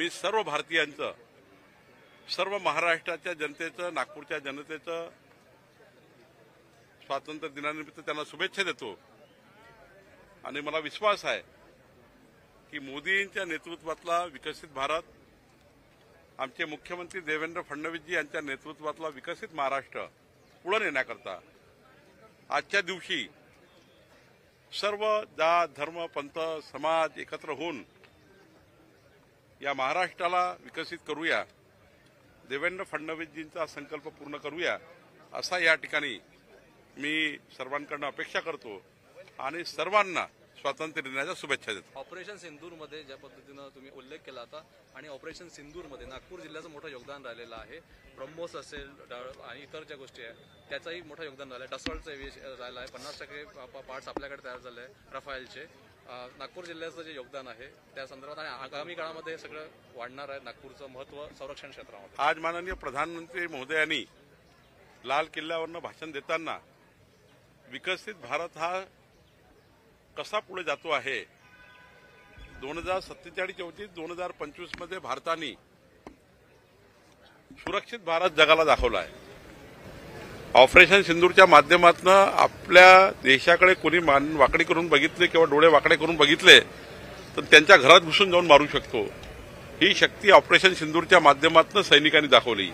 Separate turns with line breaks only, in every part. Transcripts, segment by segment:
मी सर्व भारतीयांचं, सर्व महाराष्ट्राच्या जनतेचं, नागपूरच्या जनतेचं स्वातंत्र्य दिनानिमित्त त्यांना शुभेच्छा देतो। आणि मला विश्वास आहे की मोदींच्या नेतृत्वातला विकसित भारत, आमचे मुख्यमंत्री देवेंद्र फडणवीसजी यांच्या नेतृत्वातला विकसित महाराष्ट्र पुढे नेण्याकरता आजच्या दिवशी सर्व जात, धर्म, पंथ, समाज एकत्र होऊन या महाराष्ट्राला विकसित करूया, देवेंद्र फडणवीसजींचा संकल्प पूर्ण करूया, असा या ठिकाणी मी सर्वांकडून अपेक्षा करतो आणि सर्वांना स्वातंत्र्य दिनाच्या शुभेच्छा देतो।
ऑपरेशन सिंदूरमध्ये ज्या पद्धतीनं तुम्ही उल्लेख केला होता आणि ऑपरेशन सिंदूरमध्ये नागपूर जिल्ह्याचं मोठं योगदान राहिलेलं आहे। ब्रह्मोस असेल आणि इतर ज्या गोष्टी आहेत त्याचंही मोठं योगदान राहिलं आहे। डसॉल्टचा राहिला आहे, 50% पार्ट्स आपल्याकडे तयार झाले आहे रफायलचे। नागपूर जिल्ह्याचं जे योगदान आहे त्या संदर्भात आणि आगामी काळामध्ये हे सगळं वाढणार आहे, नागपूरचं महत्त्व संरक्षण क्षेत्रामध्ये।
आज माननीय प्रधानमंत्री महोदयांनी लाल किल्ल्यावरनं भाषण देताना विकसित भारत हा कसा पुढे जातो आहे, 2047-48, 2025 मध्ये भारताने सुरक्षित भारत जगाला दाखवला आहे। ऑपरेशन सिंदूरच्या माध्यमातून आपल्या देशाकडे कोणी मान वाकडी करून बघितले किंवा डोळे वाकडे करून बघितले तर त्यांच्या घरात घुसून जाऊन मारू शकतो, ही शक्ती ऑपरेशन सिंदूरच्या माध्यमातून सैनिकांनी दाखवली।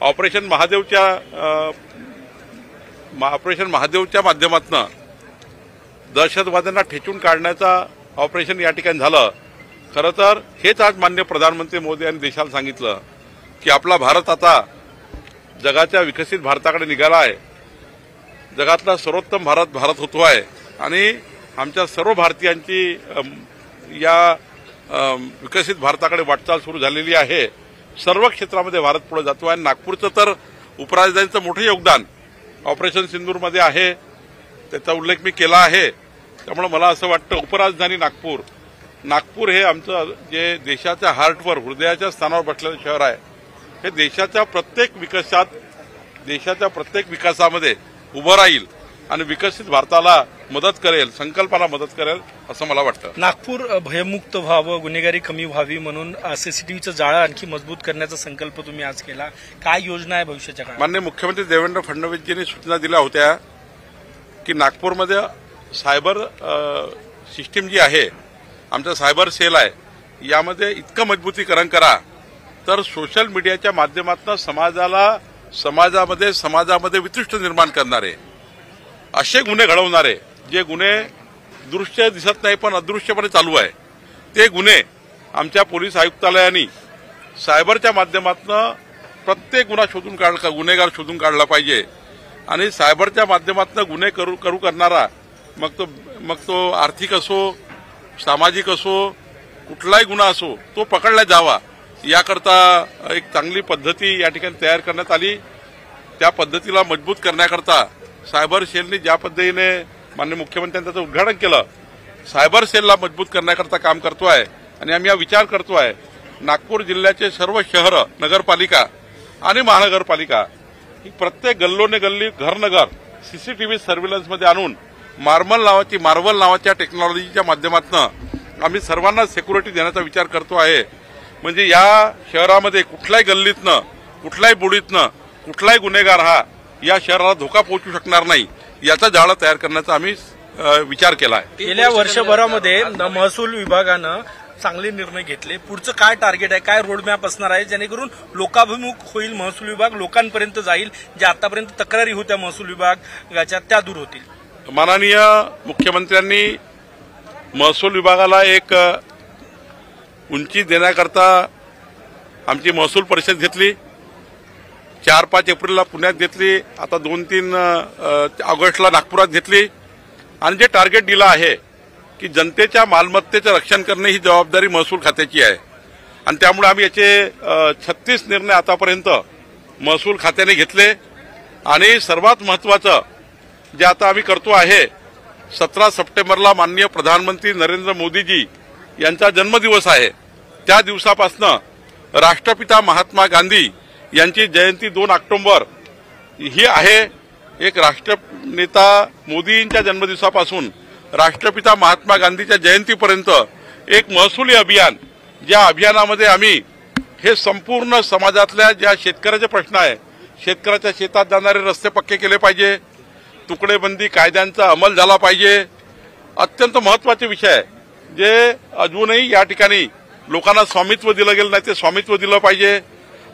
ऑपरेशन महादेवच्या माध्यमातून दहशतवाद्यांना ठेचून काढण्याचा ऑपरेशन या ठिकाणी झालं। खरं तर हेच आज माननीय प्रधानमंत्री मोदी यांनी देशाला सांगितलं की आपला भारत आता जगाच्या विकसित भारताकडे निघाला आहे, जगातला सर्वोत्तम भारत होतो आहे आणि आमच्या सर्व भारतीयांची या विकसित भारताकडे वाटचाल सुरू झालेली आहे। सर्व क्षेत्रामध्ये भारत पुढे जातो आहे। नागपूरचं तर उपराजधानीचं मोठं योगदान ऑपरेशन सिंदूरमध्ये आहे, त्याचा उल्लेख मी केला आहे। त्यामुळे मला असं वाटतं उपराजधानी नागपूर हे आमचं जे देशाच्या हार्टवर, हृदयाच्या स्थानावर बसलेलं शहर आहे, हे देशाच्या प्रत्येक विकासामध्ये उभं राहील आणि विकसित भारताला मदत करेल, संकल्पाला मदत करेल असं मला वाटतं।
नागपूर भयमुक्त व्हावं, गुन्हेगारी कमी व्हावी म्हणून सीसीटीव्हीचं जाळं आणखी मजबूत करण्याचा संकल्प तुम्ही आज केला, काय योजना आहे भविष्याच्या काळात?
माननीय मुख्यमंत्री देवेंद्र फडणवीसजींनी सूचना दिल्या होत्या की नागपूरमध्ये सायबर सिस्टीम जी आहे, आमचं सायबर सेल आहे, यामध्ये इतकं मजबूतीकरण करा तर सोशल मीडियाच्या माध्यमातून समाजामध्ये वितृष्ट निर्माण करणारे, असे गुन्हे घडवणारे, जे गुन्हे दृश्य दिसत नाही पण अदृश्यपणे चालू आहे, ते गुन्हे आमच्या पोलीस आयुक्तालयाने सायबरच्या माध्यमातून प्रत्येक गुन्हेगार शोधून काढला पाहिजे आणि सायबरच्या माध्यमातून गुन्हे करणारा मग तो आर्थिक असो, सामाजिक असो, कुठलाही गुन्हा असो तो पकडला जावा, याकरता एक चांगली पद्धती या ठिकाणी तयार करण्यात आली। त्या पद्धतीला मजबूत करण्याकरता सायबर सेलने ज्या पद्धतीने माननीय मुख्यमंत्र्यांनी त्याचं उद्घाटन केलं, सायबर सेलला मजबूत करण्याकरता काम करतो आहे आणि आम्ही हा विचार करतो आहे नागपूर जिल्ह्याचे सर्व शहर, नगरपालिका आणि महानगरपालिका ही प्रत्येक गल्लोने गल्ली, घरनगर सीसीटीव्ही सर्व्हिलन्समध्ये आणून मार्वल नावाच्या टेक्नॉलॉजीच्या माध्यमातून आम्ही सर्वांना सिक्युरिटी देण्याचा विचार करतो आहे। म्हणजे या शहरामध्ये कुठल्याही गल्लीतनं, कुठल्याही बुडीतनं कुठलाही गुन्हेगार हा या शहराला धोका पोहोचू शकणार नाही, याचा जाळं तयार करण्याचा आम्ही विचार केला आहे।
गेल्या वर्षभरामध्ये महसूल विभागानं चांगले निर्णय घेतले, पुढचं काय टार्गेट आहे, काय रोडमॅप असणार आहे जेणेकरून लोकाभिमुख होईल महसूल विभाग, लोकांपर्यंत जाईल, ज्या आतापर्यंत तक्रारी होत्या महसूल विभागाच्या त्या दूर होतील?
माननीय मुख्यमंत्र्यांनी महसूल विभागाला एक उंची देण्याकरता आमची महसूल परिषद घेतली, 4-5 एप्रिलला पुण्यात घेतली, आता 2-3 ऑगस्टला नागपुरात घेतली आणि जे टार्गेट दिलं आहे की जनतेच्या मालमत्तेचं रक्षण करणे ही जबाबदारी महसूल खात्याची आहे आणि त्यामुळे आम्ही याचे 36 निर्णय आतापर्यंत महसूल खात्याने घेतले आणि सर्वात महत्त्वाचं जे आता आम्ही करतो आहे, 17 सप्टेंबरला माननीय प्रधानमंत्री नरेंद्र मोदीजी यांचा जन्मदिवस आहे, त्या दिवसापासून राष्ट्रपिता महात्मा गांधी यांची जयंती 2 ऑक्टोबर ही आहे। एक राष्ट्रनेता मोदींच्या जन्मदिवसापासून राष्ट्रपिता महात्मा गांधीच्या जयंतीपर्यंत एक महसुली अभियान ज्या अभियानामध्ये आम्ही हे संपूर्ण समाजातल्या ज्या शेतकऱ्याचे प्रश्न आहे, शेतकऱ्याच्या शेतात जाणारे रस्ते पक्के केले पाहिजे, तुकडेबंदी कायद्यांचा अंमल झाला पाहिजे, अत्यंत महत्वाचे विषय आहे जे अजूनही या ठिकाणी लोकांना स्वामित्व दिलं गेलं नाही, ते स्वामित्व दिलं पाहिजे.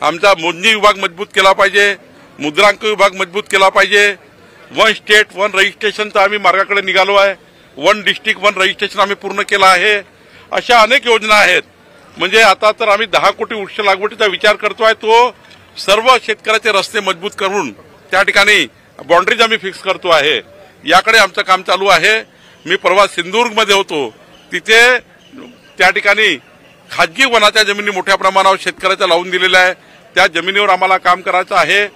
आमचा मोजणी विभाग मजबूत केला पाहिजे, मुद्रांक विभाग मजबूत केला पाहिजे. वन स्टेट वन रजिस्ट्रेशनचा आम्ही मार्गाकडे निघालो आहे. वन डिस्ट्रिक्ट वन रजिस्ट्रेशन आम्ही पूर्ण केलं आहे. अशा अनेक योजना आहेत. म्हणजे आता तर आम्ही 10 कोटी वृक्ष लागवडीचा विचार करतोय. तो सर्व शेतकऱ्याचे रस्ते मजबूत करून त्या ठिकाणी बाउंड्रीज आम्ही फिक्स करतो आहे. याकडे आमचं काम चालू आहे. मी परवा सिंधुदुर्गमध्ये होतो. तिथे त्या ठिकाणी खाजगी वनाच्या जमिनी मोठ्या प्रमाणावर शेतकऱ्याच्या लावून दिलेल्या आहे. त्या जमिनीवर आम्हाला काम करायचं आहे.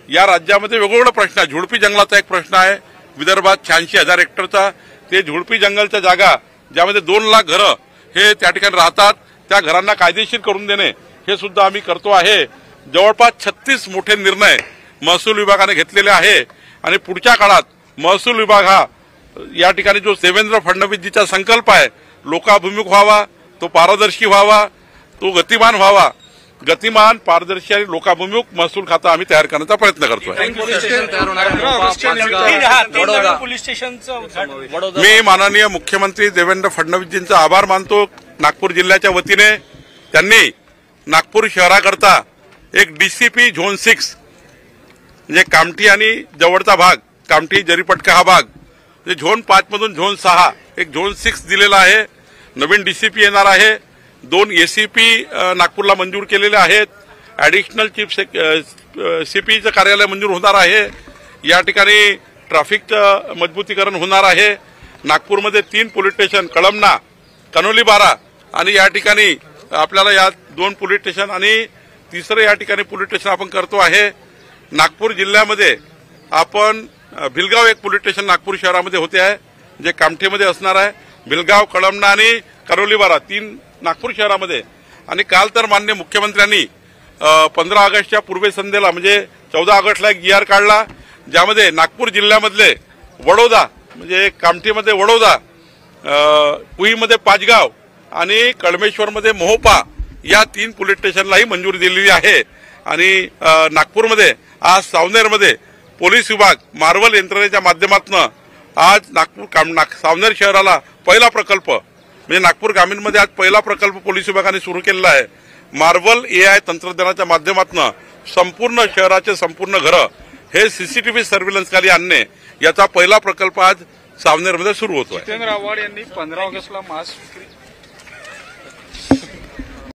या राज्यामध्ये वेगवेगळे प्रश्न आहे. झुडपी जंगलाचा एक प्रश्न आहे विदर्भात 86,000 हेक्टरचा. ते झुडपी जंगलच्या जागा ज्यामध्ये 2 लाख घरं हे त्या ठिकाणी राहतात, त्या घरांना कायदेशीर करून देणे हे सुद्धा आम्ही करतो आहे. जवळपास 36 मोठे निर्णय महसूल विभागाने घेतलेले आहे आणि पुढच्या काळात महसूल विभाग हा या ठिकाणी जो देवेंद्र फडणवीसजीचा संकल्प आहे लोकाभिमुख व्हावा, तो पारदर्शी व्हावा, तो गतिमान व्हावा. गतिमान, पारदर्शी आणि लोकाभिमुख महसूल खाता आम्ही तयार करण्याचा प्रयत्न करतोय.
पोलीस स्टेशनचं
मी माननीय मुख्यमंत्री देवेंद्र फडणवीसजींचा आभार मानतो. नागपूर जिल्ह्याच्या वतीने त्यांनी नागपूर शहराकरता एक डीसीपी झोन 6 म्हणजे कामठी आणि जवळचा भाग, कामठी जरीपटका हा भाग, म्हणजे झोन 5 मधून झोन 6 एक झोन 6 दिलेला आहे. नवीन डीसीपी येणार आहे. 2 एसीपी नागपूरला मंजूर केलेले आहेत. ऍडिशनल चीफ सीपीचं कार्यालय मंजूर होणार आहे. या ठिकाणी ट्रॅफिकचं मजबूतीकरण होणार आहे. नागपूरमध्ये 3 पोलीस स्टेशन, कळमना, कनोली 12 आणि या ठिकाणी आपल्याला या 2 पोलीस स्टेशन आणि तिसरं या ठिकाणी पोलीस स्टेशन आपण करतो आहे. नागपूर जिल्ह्यामध्ये आपण भिलगाव एक पोलीस स्टेशन नागपूर शहरामध्ये होते आहे जे कामठीमध्ये असणार आहे. भिलगाव, कळमना आणि करोली 12 3 नागपूर शहरामध्ये. आणि काल तर माननीय मुख्यमंत्र्यांनी 15 ऑगस्टच्या पूर्वेसंध्येला म्हणजे 14 ऑगस्टला एक GR काढला ज्यामध्ये नागपूर जिल्ह्यामधले वडोदा म्हणजे कामठीमध्ये वडोदा, कुईमध्ये पाचगाव आणि कळमेश्वरमध्ये मोहोपा या 3 पोलीस स्टेशनलाही मंजुरी दिलेली आहे. आणि नागपूरमध्ये आज सावनेरमध्ये पोलीस विभाग मार्वल यंत्रणेच्या माध्यमातून आज सावनेर शहराला पहिला प्रकल्प म्हणजे नागपूर ग्रामीणमध्ये आज पहिला प्रकल्प पोलीस विभागाने सुरू केलेला आहे. मार्वल AI तंत्रज्ञानाच्या माध्यमातून संपूर्ण शहराचे संपूर्ण घरं हे सीसीटीव्ही सर्व्हिलन्स खाली आणणे याचा पहिला प्रकल्प आज सावनेरमध्ये सुरू होतोय.
जितेंद्र आव्हाड यांनी 15 ऑगस्टला मास्क